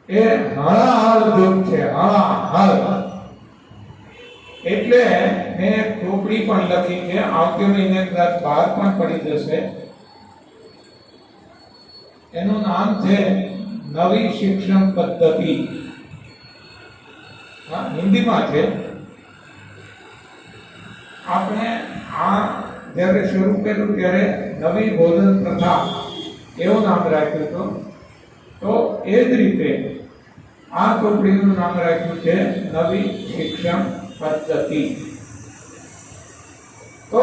S1: એ હળાહળ યુગ છે, હળાહળ. એટલે મેં એક ચોપડી પણ લખી છે, આવતી મહિને કદાચ બહાર પણ પડી જશે. એનું નામ છે નવી શિક્ષણ પદ્ધતિ. હિન્દીમાં છે. આપણે આ જ્યારે શરૂ કર્યું ત્યારે નવી ભોજન પ્રથા એવું નામ રાખ્યું હતું. તો એ જ રીતે આ ચોપડીનું નામ રાખ્યું છે નવી શિક્ષણ પદ્ધતિ. તો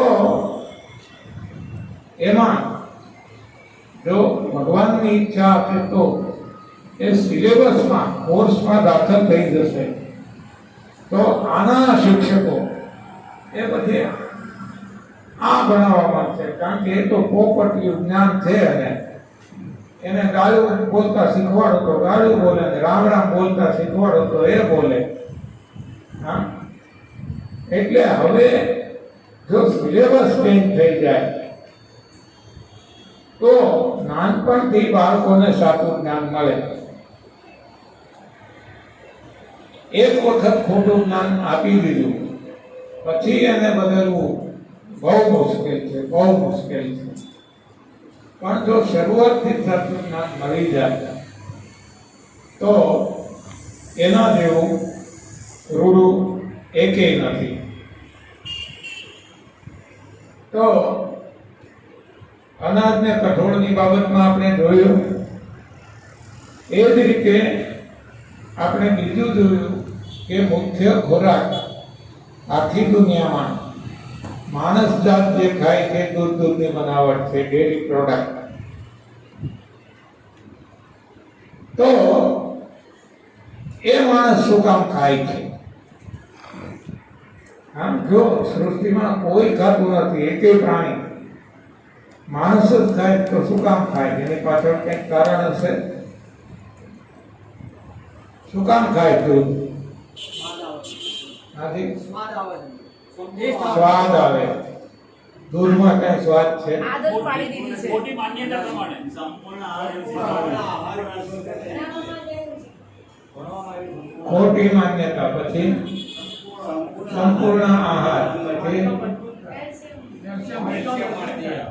S1: એમાં જો ભગવાનની ઈચ્છા હશે તો એ સિલેબસમાં કોર્સમાં દાખલ થઈ જશે. તો આના શિક્ષકો એ બધે આ ભણાવવામાં છે, કારણ કે એ તો પોપટિયું જ્ઞાન છે. અને એને ગાળું બોલતા શીખવાડો તો ગાળું બોલે, ને રામ રામ બોલતા શીખવાડો તો એ બોલે. હા, એટલે હવે જો સિલેબસ ચેન્જ થઈ જાય તો નાનપણથી બાળકોને સાચું જ્ઞાન મળે. એક વખત ખોટું જ્ઞાન આપી દીધું પછી એને બદલવું બહુ મુશ્કેલ છે, બહુ મુશ્કેલ છે. પણ જો શરૂઆતથી સાચું જ્ઞાન મળી જાય તો એના જેવું રૂડું એકેય નથી. તો અનાજ ને કઠોળની બાબતમાં આપણે જોયું, એ જ રીતે આપણે બીજું જોયું કે મુખ્ય ખોરાક આખી દુનિયામાં માણસ જાત જે ખાય છે દૂધની બનાવટ છે, ડેરી પ્રોડક્ટ. તો એ માણસ શું કામ ખાય છે? આમ જો સૃષ્ટિમાં કોઈ ખાતું નથી, એકેય પ્રાણી, માણસ જ ખાય તો શું કામ ખાય? એની પાછળ કંઈક કારણ હશે. શું કામ ખાય દૂધ? સ્વાદ આવે. દૂધમાં કઈ સ્વાદ છે?
S9: આદત પાડી દીધી છે.
S6: મોટી માન્યતા પ્રમાણે
S1: ખોટી માન્યતા. પછી સંપૂર્ણ આહાર. પછી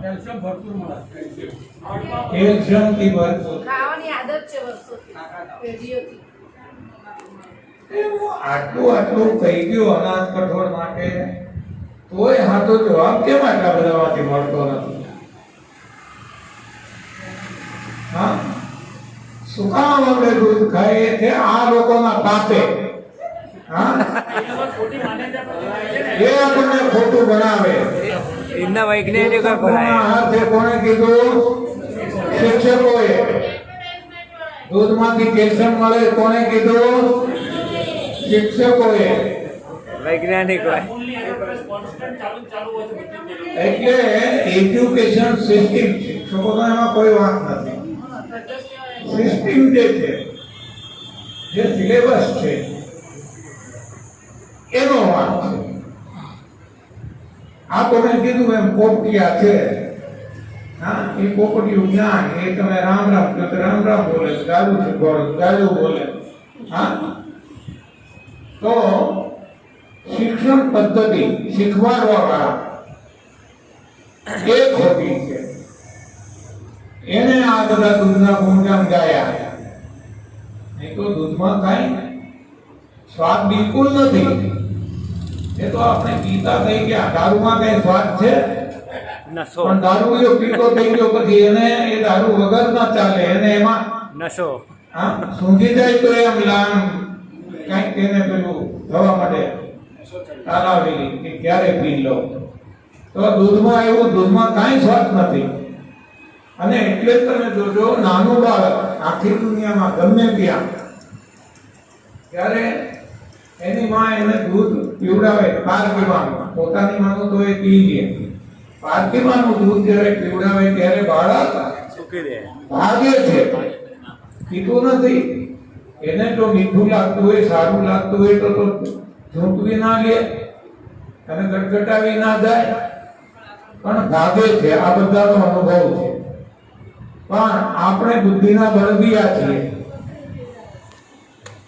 S6: કેલ્શિયમ ભરપૂર મળે.
S1: કેલ્શિયમથી ભરપૂર.
S9: ખાવાની આદત છે વર્ષોથી, પેઢીઓથી.
S1: આટલું કહી ગયું અનાજ કઠોળ માટે, તોય હાથો જવાબ કેમ આટલા બધામાંથી મળતો નથી? હા, શું કામ આપણે દૂધ ખાઈએ છે? આ લોકોના પાપે. હા, એ આપણને ખોટું બનાવે.
S8: એમના વૈજ્ઞાનિકો
S1: સંપૂર્ણ
S8: ભરાય.
S1: આહાર છે કોણે કીધું? શિક્ષકોએ. દૂધમાંથી કેલ્શિયમ મળે કોણે કીધું? શિક્ષકોએ.
S8: વૈજ્ઞાનિકો.
S1: એટલે એજ્યુકેશન સિસ્ટમ, શિક્ષકોનો એમાં કોઈ વાત નથી. સિસ્ટમ જે છે, જે સિલેબસ છે, એનો વાત છે. આ તમે કીધું એમ પોપટિયા છે. હા, એ પોપટિયું જ્ઞાન, એ તમે રામ રામ કહો તો રામ રામ બોલે, ગાલું શીખવાડો ગાલું બોલે. હા, તો શિક્ષણ પદ્ધતિ શીખવાડવા વાળા એ ખોટી છે. એને આ બધા દૂધના ગુણગાન ગાયા. નહીં તો દૂધમાં કાંઈ સ્વાદ બિલકુલ નથી. એ તો આપણે પીતા થઈ ગયા. દારૂમાં કઈ સ્વાદ છે?
S8: નશો.
S1: પણ દારૂ જો પીતો થઈ ગયો પછી એને એ દારૂ વગર ના ચાલે. એને એમાં
S8: નશો.
S1: હા, સૂંઘી જાય તો એમ કઈક એને પેલું થવા માટે તાલાવેલી કે ક્યારે પી લો. તો દૂધમાં એવું, દૂધમાં કાંઈ સ્વાદ નથી. અને એટલે જ તમે જોજો, નાનું બાળક આખી દુનિયામાં ગમે ત્યાં, ત્યારે એની માં એને દૂધ પીવડાવે પારકીવાનું. પોતાની માનું તો એ પી લે. પારકીવાનું દૂધ જ્યારે પીવડાવે ત્યારે બાળક
S8: સૂકી દે.
S1: ભાગે છે, પીતું નથી. એને જો મીઠું લાગતું હોય, સારું લાગતું હોય તો ઝૂંટવી ના લે અને ગટગટાવી ના જાય, પણ ભાગે છે. આ બધાનો અનુભવ છે. પણ આપણે બુદ્ધિના બળદિયા છીએ,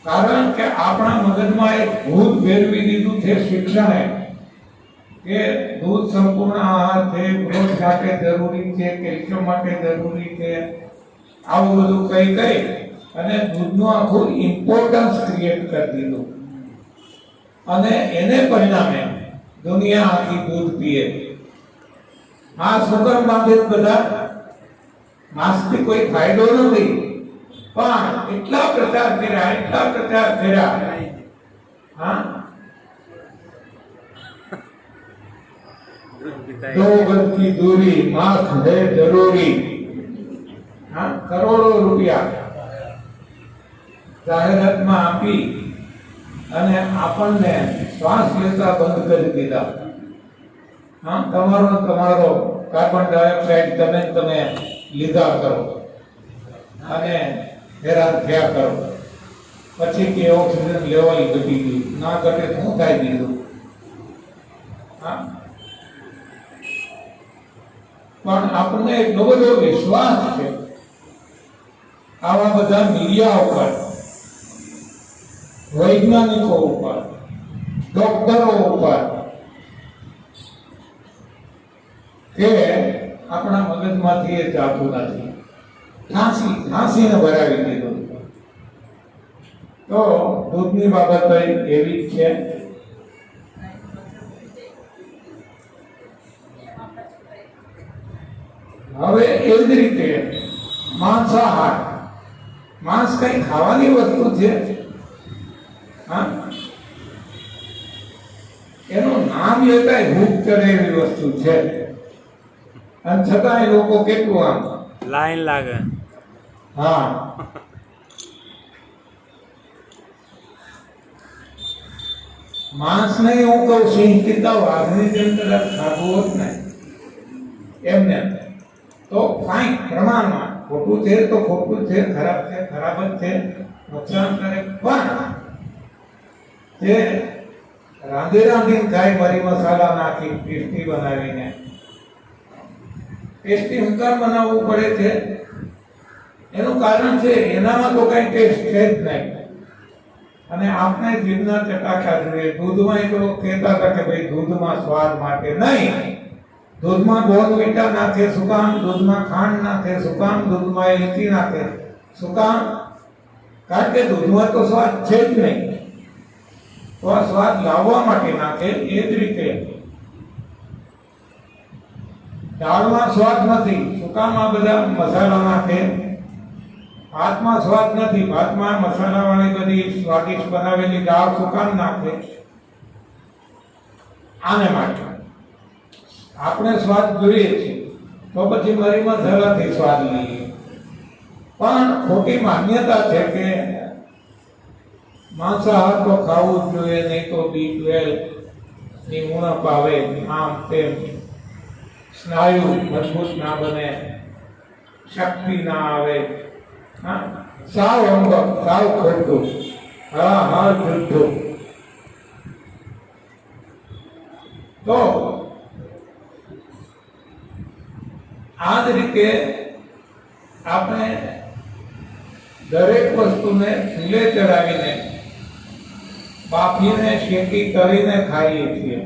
S1: કારણ કે આપણા મગજમાં એક ભૂત ફેરવી દીધું છે શિક્ષણે, કે દૂધ સંપૂર્ણ આહાર છે, ગ્રોથ માટે જરૂરી છે, કેલ્શિયમ માટે જરૂરી છે. આવું બધું કઈ અને દૂધનું આખું ઇમ્પોર્ટન્સ ક્રિએટ કરી દીધું. અને એને પરિણામે દુનિયા આખી દૂધ પીએ. આ સુગમ બાંધે બધા માસથી કોઈ ફાયદો નથી, પણ એટલા પ્રચાર કર્યા. હા,
S8: દૂધ પીતા.
S1: दो गज की दूरी मास्क है जरूरी. हाँ, करोड़ो રૂપિયા જાહેરાતમાં આપી અને આપણને શ્વાસ લેતા બંધ કરી દીધા. હા, તમારો કાર્બન ડાયોક્સાઇડ તમે લીધા કરો અને હેરાન થયા કરો. પછી કે ઓક્સિજન લેવલ ઘટી ગયું. ના ઘટે શું થાય બીજું? હા, પણ આપણને એટલો બધો વિશ્વાસ છે આવા બધા મીડિયા ઉપર, વૈજ્ઞાનિકો ઉપર, ડોક્ટરો ઉપર કે આપણા મગજમાંથી એ જાતું નથી. ઠાંસીને ભરાવી દીધું. તો દૂધની બાબત એવી જ છે. હવે એ જ રીતે માંસાહાર, માંસ કઈ ખાવાની વસ્તુ છે? હા, એનું નામ લેતા ભૂખ ચડે એવી વસ્તુ છે, અને છતાંય લોકો કેટલું આમ
S8: લાઈન લાગે.
S1: હા, માંસ નહીં, હું કહું સિંહ કીધા વાઘની જેમ કદાચ ખાધું હોત ને એમને તો કાંઈ પ્રમાણમાં, ખોટું છે તો ખોટું છે, ખરાબ છે ખરાબ જ છે, નુકસાન કરે, પણ જે રાંધીને ખાય, મરી મસાલા નાખી ટેસ્ટી બનાવીને, ટેસ્ટી હું કામ બનાવવું પડે છે? એનું કારણ છે એનામાં તો કઈ ટેસ્ટ છે જ નહીં. અને આપણે જીભના ચટાકા જોઈએ. દૂધમાં તો કહેતા હતા કે ભાઈ દૂધમાં સ્વાદ માટે નહીં, દૂધમાં બોર્નવિટા નાખે શું કામ, દૂધમાં ખાંડ નાખે શું કામ, દૂધમાં એલચી નાખે શું કામ? કારણ કે દૂધમાં તો સ્વાદ છે જ નહીં, તો આ સ્વાદ લાવવા માટે નાખે. એ જ રીતે દાળમાં સ્વાદ નથી, શું કામ આ બધા મસાલા નાખે? ભાતમાં સ્વાદ નથી, ભાતમાં મસાલાવાળી બધી સ્વાદિષ્ટ બનાવેલી દાળ શું કામ નાખે? આને માટે આપણે સ્વાદ જોઈએ છીએ, તો પછી મરી મસાલાથી સ્વાદ લઈએ. પણ ખોટી માન્યતા છે કે માંસાહાર તો ખાવું જ જોઈએ, નહીં તો B12 ની ઉણપ આવે, આમ તેમ, સ્નાયુ મજબૂત ના બને, શક્તિ ના આવે. હા, સાવ અંગ, સાવ ખોટું. હા હા, જુઠ્ઠું. તો આ જ રીતે આપણે દરેક વસ્તુને ચૂલે ચડાવીને, બાફીને, શેકી કરીને ખાઈએ છીએ.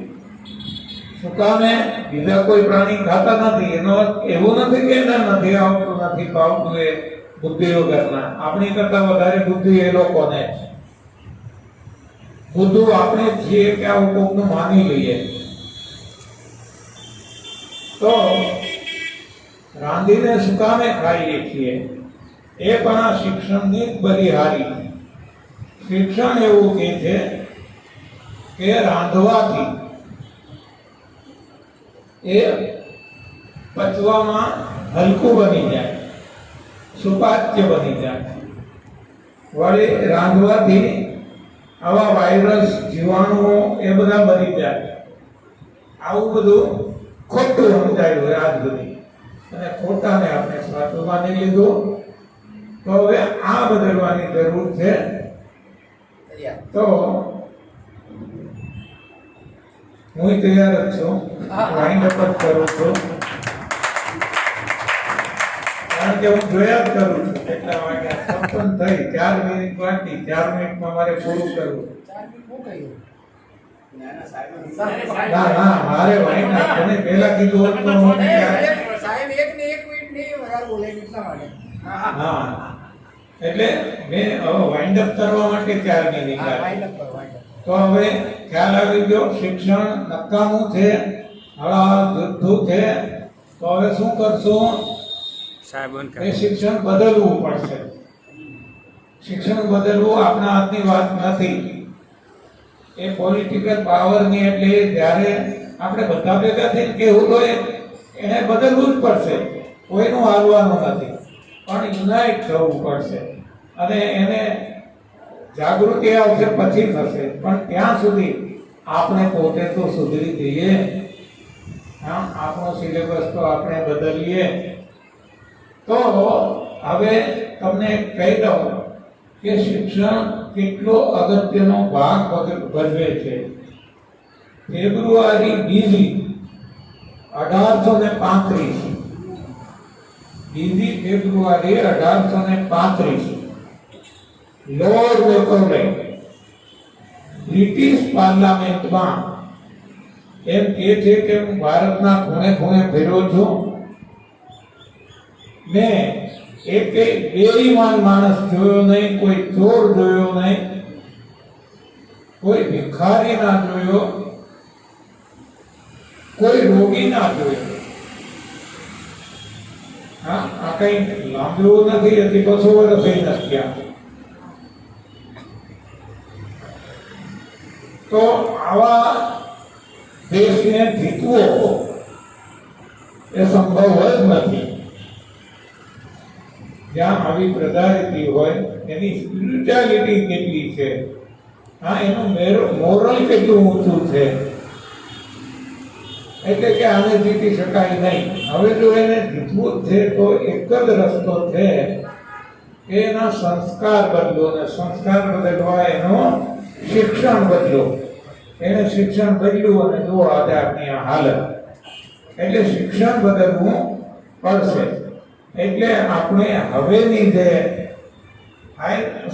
S1: શું કામે? બીજા કોઈ પ્રાણી ખાતા નથી. એનો અર્થ એવું નથી કે એને નથી આવતું, નથી ભાવતું, એ બુદ્ધિ વગરના. આપણી કરતા વધારે બુદ્ધિ એ લોકોને. બુદ્ધુ આપણે છીએ કે આવું કોકનું માની લઈએ. તો રાંધીને શું કામે ખાઈએ છીએ? એ પણ આ શિક્ષણની જ બલિહારી. શિક્ષણ એવું કહે છે કે રાંધવાથી એ પચવામાં હલકું બની જાય, સુપાચ્ય બની જાય. વળી રાંધવાથી આવા વાયરસ, જીવાણુઓ એ બધા બની જાય. આવું બધું ખોટું સમજાયું હોય આજ સુધી, અને ખોટાને આપણે સાચું માની લીધું. તો હવે આ બદલવાની જરૂર છે. તો હું તૈયાર જ છું, વાઇન્ડ અપ જ કરું છું, કારણ કે હું જોયા જ કરું છું. એટલા માટે સંપન્ન થઈ 4 મિનિટ બાકી, 4 મિનિટમાં મારે પૂરું કરવું. ના ના, મારે વાઇન્ડ અપ, મને પહેલા કીધું હોત તો હું
S6: સાહેબ એક ને એક મિનિટ નહીં વધારે બોલે એટલા માટે.
S1: હા, એટલે મેં હવે વાઇન્ડ અપ કરવા માટે 4 મિનિટ
S6: વાઇન્ડ
S1: આપી.
S6: અપ.
S1: તો હવે ખ્યાલ આવી ગયો, શિક્ષણ નકામું છે, હળહળ જુઠ્ઠું છે. તો હવે શું કરશું? એ શિક્ષણ બદલવું પડશે. શિક્ષણ બદલવું આપણા હાથની વાત નથી. એ પોલિટિકલ પાવરની, એટલે જ્યારે આપણે બધા ભેગા થઈને કહેવું તો એને બદલવું જ પડશે. કોઈનું હારવાનું નથી, પણ યુનાઇટ થવું પડશે. અને એને જાગૃતિ આવશે પછી થશે, પણ ત્યાં સુધી આપણે પોતે તો સુધરી જઈએ. હા, આપણો સિલેબસ તો આપણે બદલીએ. તો હવે તમને કહી દઉં કે શિક્ષણ કેટલો અગત્યનો ભાગ ભજવે છે. ફેબ્રુઆરી 20, 1835 બીજી ફેબ્રુઆરી 1835 લોર્ડ મેકોલે બ્રિટિશ પાર્લામેન્ટમાં એમ કહે છે કે હું ભારતના ખૂણે ખૂણે ફેર્યો છું, મેં એકેય બેઈમાન માણસ જોયો નહીં, કોઈ ચોર જોયો નહીં, કોઈ ભિખારી ના જોયો, કોઈ રોગી ના જોયો. હા, આ કઈ લાંબુ નથી, હજી 200 વર્ષ થઈ નથી ગયા. તો આવા દેશને જીતવો એ સંભવ જ નથી. જ્યાં આવી પ્રજાતિ હોય એની સ્પિરિચ્યુઆલિટી કેટલી છે, હા, એનું મોરલ કેટલું ઊંચું છે, એટલે કે આને જીતી શકાય નહીં. હવે જો એને જીતવું જ છે તો એક જ રસ્તો છે કે એના સંસ્કાર બદલો, ને સંસ્કાર બદલવા એનો શિક્ષણ બદલો. એને શિક્ષણ બદલ્યું અને જો આજે આપણી આ હાલત, એટલે શિક્ષણ બદલવું પડશે. એટલે આપણે હવેની જે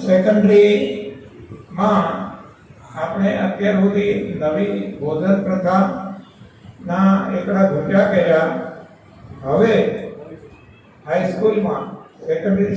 S1: સેકન્ડરીમાં આપણે અત્યાર સુધી નવી ભોજન પ્રથા ના એકડા ઘટ્યા કર્યા. હવે હાઈસ્કૂલમાં સેકન્ડરી